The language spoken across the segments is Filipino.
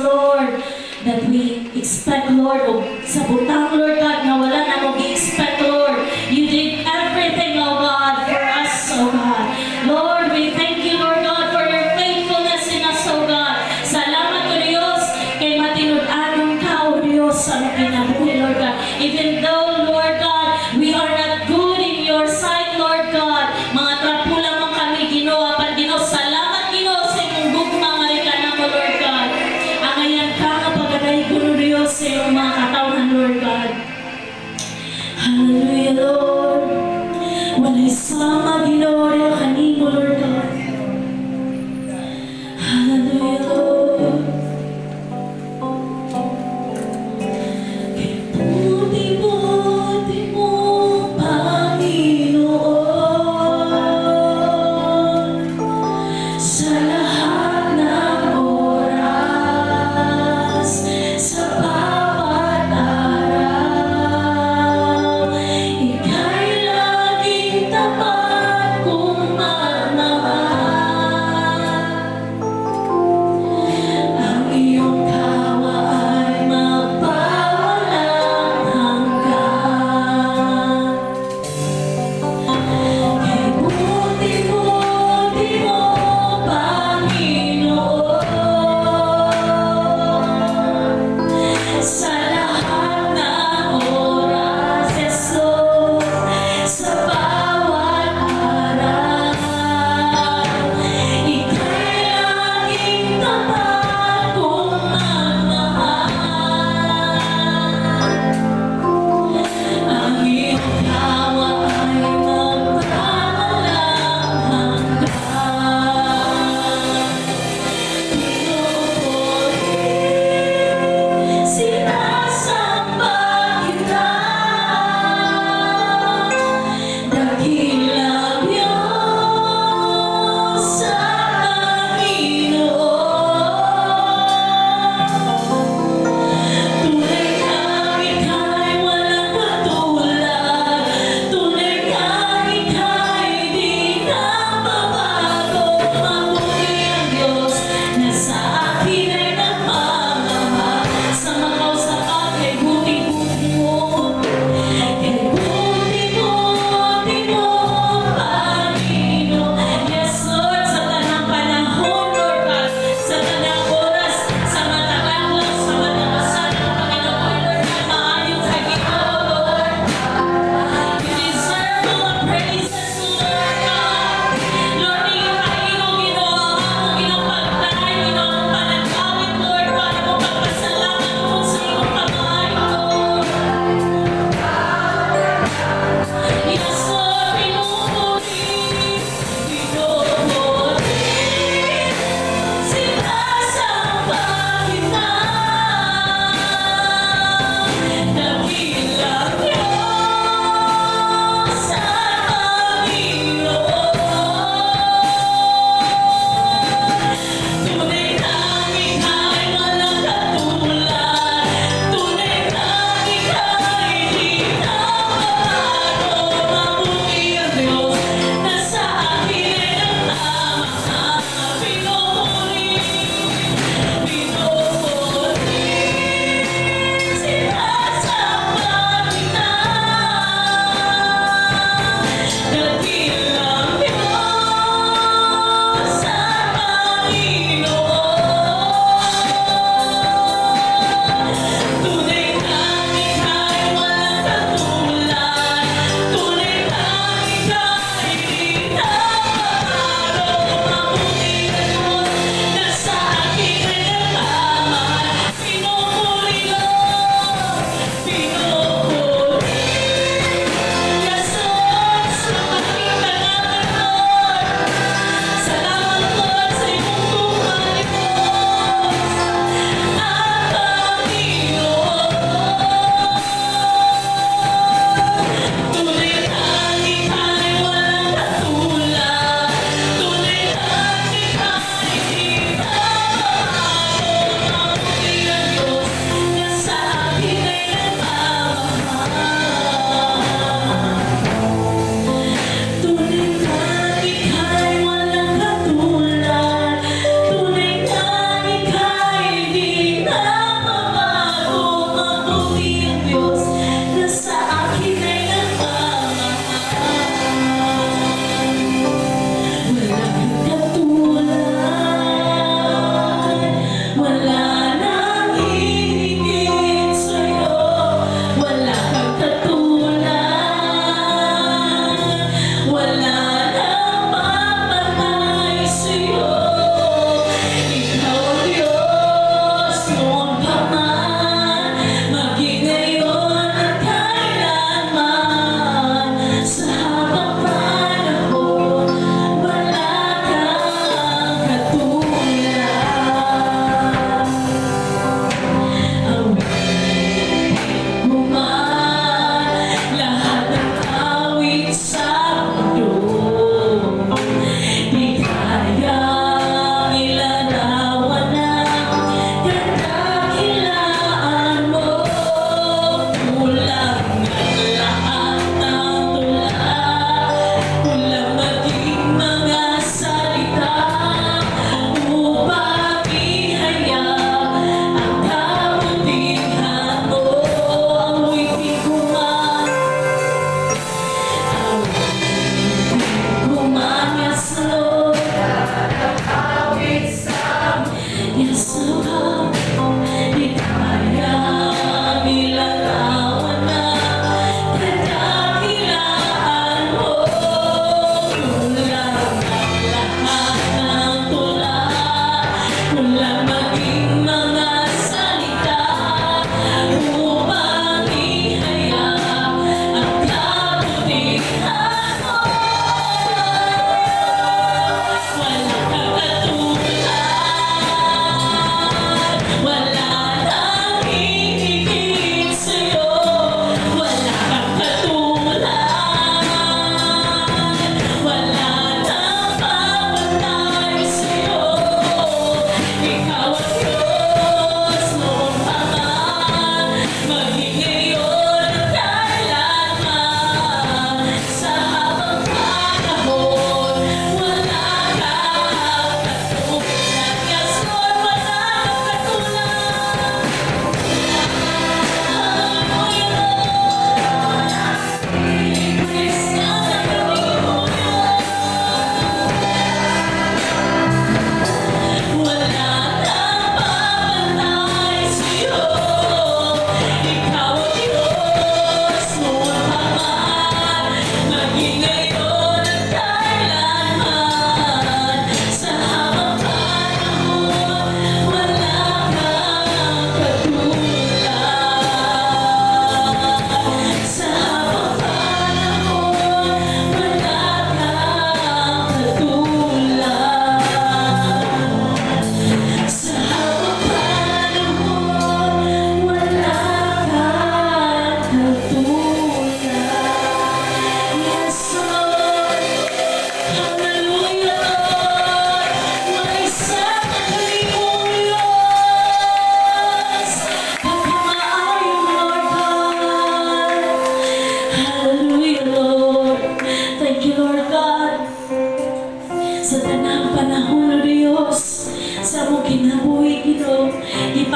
Lord, that we expect, Lord, o sa butang, Lord God, na wala na mag-expect, Lord. You did everything, oh God, for us, oh God. Lord, we thank you, Lord God, for your faithfulness in us, oh God. Salamat, O Diyos, kay matinud-anong ka, O Diyos, sa kinabuhi, Lord God. Even though, Lord God, we are not good in your sight, Lord God, mga trapo lamang kami, Ginoo, apan Ginoo, salamat, Ginoo, sa imong gugma, marikana mo, Lord God. Ang ayan ka, kapagaday ko, Diyos, sa iyong mga katawan, Lord God. Hallelujah, Lord. Walay sama, Ginoo, kanimo, Lord God. Hallelujah, Lord.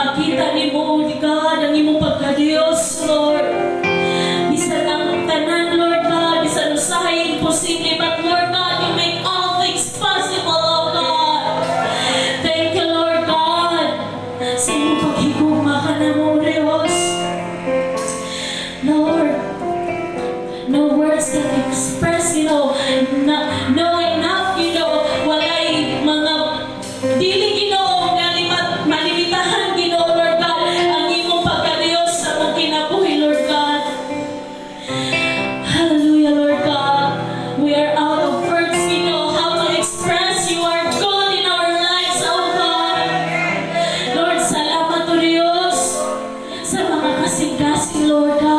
makita ni mo, God, ang imong pagka-Diyos, Lord. Bisan ang tanan, Lord God, bisan usahay imposible, but Lord God, you make all things possible, oh God. Thank you, Lord God. Sa iyong paghigugma ka na mo, Diyos. Lord, no words can express, no enough, walay mga dili, malimitahan, Lord God, ang imong pagka-Diyos sa mong kinabuhi, Lord God. Hallelujah, Lord God. We are out of words, how to express you are good in our lives, oh God. Lord, salamat o Diyos sa mga kasing-kasing, Lord God.